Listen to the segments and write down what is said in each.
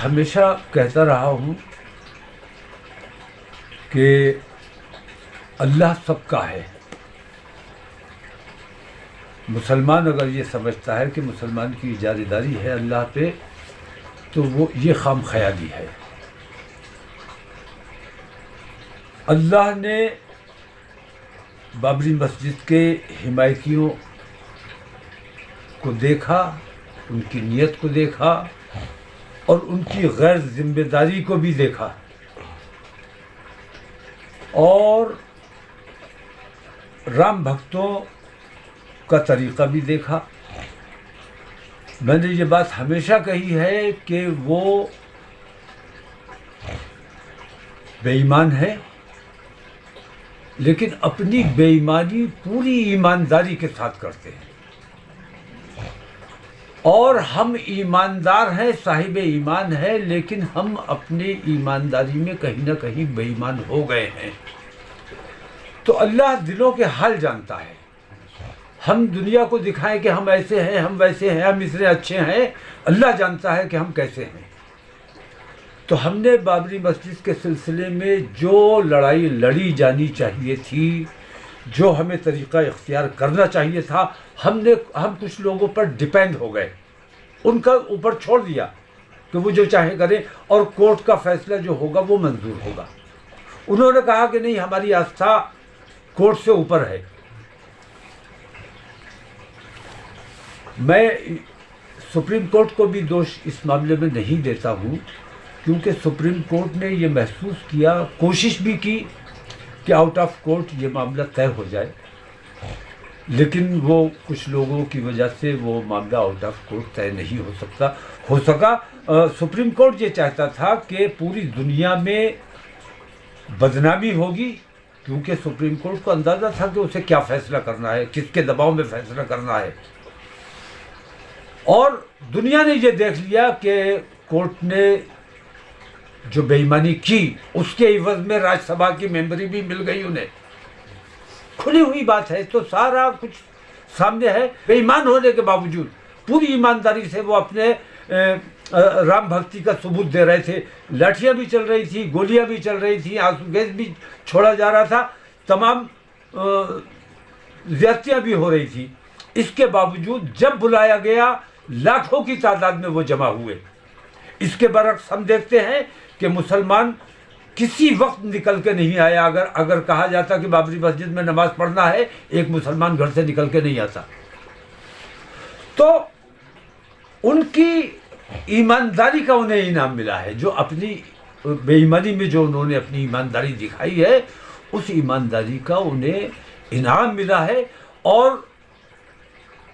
हमेशा कहता रहा हूँ कि अल्लाह सबका है। मुसलमान अगर ये समझता है कि मुसलमान की इजाज़ेदारी है अल्लाह पे, तो वो ये खाम ख्याली है। अल्लाह ने बाबरी मस्जिद के हिमायतियों को देखा, उनकी नीयत को देखा और उनकी गैर जिम्मेदारी को भी देखा और राम भक्तों का तरीक़ा भी देखा। मैंने ये बात हमेशा कही है कि वो बेईमान है, लेकिन अपनी बेईमानी पूरी ईमानदारी के साथ करते हैं। और हम ईमानदार हैं, साहिब ईमान है, लेकिन हम अपनी ईमानदारी में कहीं ना कहीं बेईमान हो गए हैं। तो अल्लाह दिलों के हाल जानता है। हम दुनिया को दिखाएं कि हम ऐसे हैं, हम वैसे हैं, हम इतने अच्छे हैं, अल्लाह जानता है कि हम कैसे हैं। तो हमने बाबरी मस्जिद के सिलसिले में जो लड़ाई लड़ी जानी चाहिए थी, जो हमें तरीक़ा इख्तियार करना चाहिए था, हम कुछ लोगों पर डिपेंड हो गए, उनका ऊपर छोड़ दिया कि वो जो चाहे करें और कोर्ट का फैसला जो होगा वो मंजूर होगा। उन्होंने कहा कि नहीं, हमारी आस्था कोर्ट से ऊपर है। मैं सुप्रीम कोर्ट को भी दोष इस मामले में नहीं देता हूँ, क्योंकि सुप्रीम कोर्ट ने ये महसूस किया, कोशिश भी की कि आउट ऑफ कोर्ट ये मामला तय हो जाए, लेकिन वो कुछ लोगों की वजह से वो मामला आउट ऑफ कोर्ट तय नहीं हो सका। सुप्रीम कोर्ट ये चाहता था कि पूरी दुनिया में बदनामी होगी, क्योंकि सुप्रीम कोर्ट को अंदाज़ा था कि उसे क्या फ़ैसला करना है, किसके दबाव में फ़ैसला करना है। और दुनिया ने ये देख लिया कि कोर्ट ने जो बेईमानी की, उसके इवज़ में राज्यसभा की मेंबरी भी मिल गई उन्हें। खुली हुई बात है, तो सारा कुछ सामने है। बेईमान होने के बावजूद पूरी ईमानदारी से वो अपने राम भक्ति का सबूत दे रहे थे। लाठियाँ भी चल रही थी, गोलियाँ भी चल रही थी, आंसू गैस भी छोड़ा जा रहा था, तमाम ज़्यादतियाँ भी हो रही थी। इसके बावजूद जब बुलाया गया, लाखों की तादाद में वो जमा हुए। इसके बरक्स हम देखते हैं कि मुसलमान किसी वक्त निकल के नहीं आया। अगर कहा जाता कि बाबरी मस्जिद में नमाज पढ़ना है, एक मुसलमान घर से निकल के नहीं आता। तो उनकी ईमानदारी का उन्हें इनाम मिला है। जो अपनी बेईमानी में जो उन्होंने अपनी ईमानदारी दिखाई है, उस ईमानदारी का उन्हें इनाम मिला है। और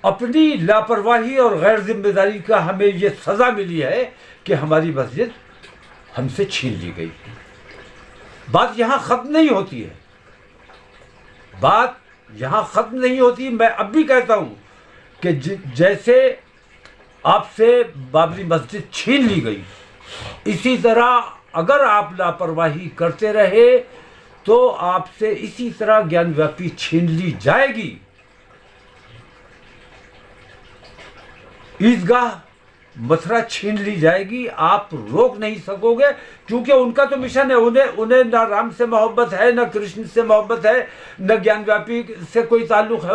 अपनी लापरवाही और गैर जिम्मेदारी का हमें ये सज़ा मिली है कि हमारी मस्जिद हमसे छीन ली गई। बात यहाँ ख़त्म नहीं होती है, बात यहाँ ख़त्म नहीं होती। मैं अब भी कहता हूँ कि जैसे आपसे बाबरी मस्जिद छीन ली गई, इसी तरह अगर आप लापरवाही करते रहे तो आपसे इसी तरह ज्ञानव्यापी छीन ली जाएगी। ईदगाह मथुरा छीन ली जाएगी, आप रोक नहीं सकोगे, क्योंकि उनका तो मिशन है। उन्हें ना राम से मोहब्बत है, ना कृष्ण से मोहब्बत है, न ज्ञानव्यापी से कोई ताल्लुक़ है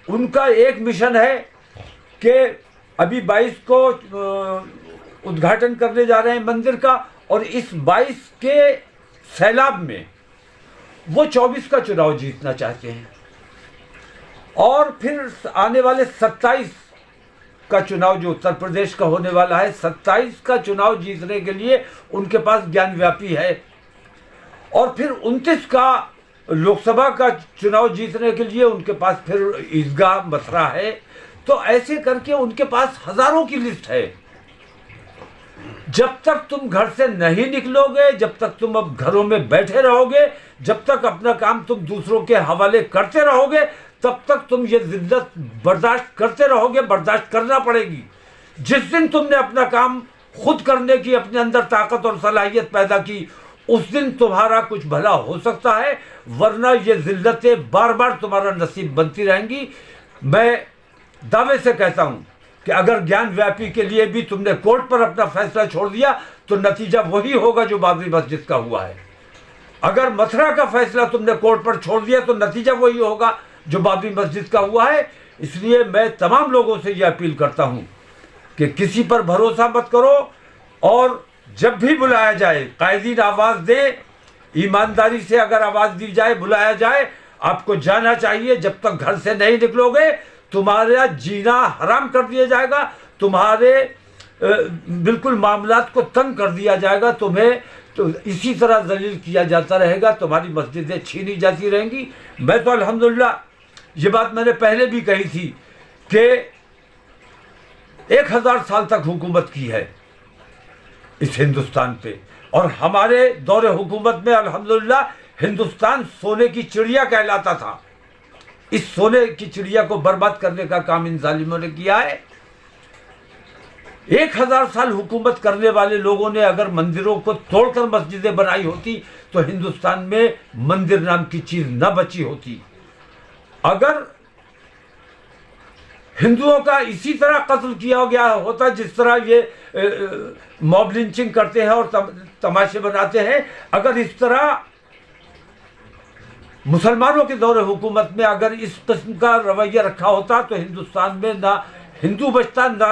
उनका एक मिशन है कि अभी 22 को उद्घाटन करने जा रहे हैं मंदिर का, और इस 22 के सैलाब में वो 24 का चुनाव जीतना चाहते हैं। और फिर आने वाले 27 का चुनाव जो उत्तर प्रदेश का होने वाला है, 27 का चुनाव जीतने के लिए उनके पास ज्ञानव्यापी है। और फिर 29 का लोकसभा का चुनाव जीतने के लिए उनके पास फिर ईदगाह मथुरा है। तो ऐसे करके उनके पास हज़ारों की लिस्ट है। जब तक तुम घर से नहीं निकलोगे, जब तक तुम अब घरों में बैठे रहोगे, जब तक अपना काम तुम दूसरों के हवाले करते रहोगे, तब तक तुम ये जिद्दत बर्दाश्त करते रहोगे। बर्दाश्त करना पड़ेगी। जिस दिन तुमने अपना काम खुद करने की अपने अंदर ताकत और सलाहियत पैदा की, उस दिन तुम्हारा कुछ भला हो सकता है, वरना ये जिल्लतें बार बार तुम्हारा नसीब बनती रहेंगी। मैं दावे से कहता हूँ कि अगर ज्ञान व्यापी के लिए भी तुमने कोर्ट पर अपना फैसला छोड़ दिया तो नतीजा वही होगा जो बाबरी मस्जिद का हुआ है। अगर मथुरा का फैसला तुमने कोर्ट पर छोड़ दिया तो नतीजा वही होगा जो बाबरी मस्जिद का हुआ है। इसलिए मैं तमाम लोगों से यह अपील करता हूं कि किसी पर भरोसा मत करो, और जब भी बुलाया जाए कायदीन आवाज दे, ईमानदारी से अगर आवाज दी जाए, बुलाया जाए, आपको जाना चाहिए। जब तक घर से नहीं निकलोगे तुम्हारा जीना हराम कर दिया जाएगा, तुम्हारे बिल्कुल मामलात को तंग कर दिया जाएगा, तुम्हें तो इसी तरह जलील किया जाता रहेगा, तुम्हारी मस्जिदें छीनी जाती रहेंगी। मैं तो अल्हम्दुलिल्लाह, ये बात मैंने पहले भी कही थी कि 1000 साल तक हुकूमत की है इस हिंदुस्तान पे, और हमारे दौरे हुकूमत में अल्हम्दुलिल्लाह हिंदुस्तान सोने की चिड़िया कहलाता था। इस सोने की चिड़िया को बर्बाद करने का काम इन जालिमों ने किया है। 1000 साल हुकूमत करने वाले लोगों ने अगर मंदिरों को तोड़कर मस्जिदें बनाई होती तो हिंदुस्तान में मंदिर नाम की चीज न बची होती। अगर हिंदुओं का इसी तरह कत्ल किया गया होता जिस तरह ये मॉब लिंचिंग करते हैं और तमाशे बनाते हैं, अगर इस तरह मुसलमानों के दौरे हुकूमत में अगर इस किस्म का रवैया रखा होता तो हिंदुस्तान में ना हिंदू बचता, ना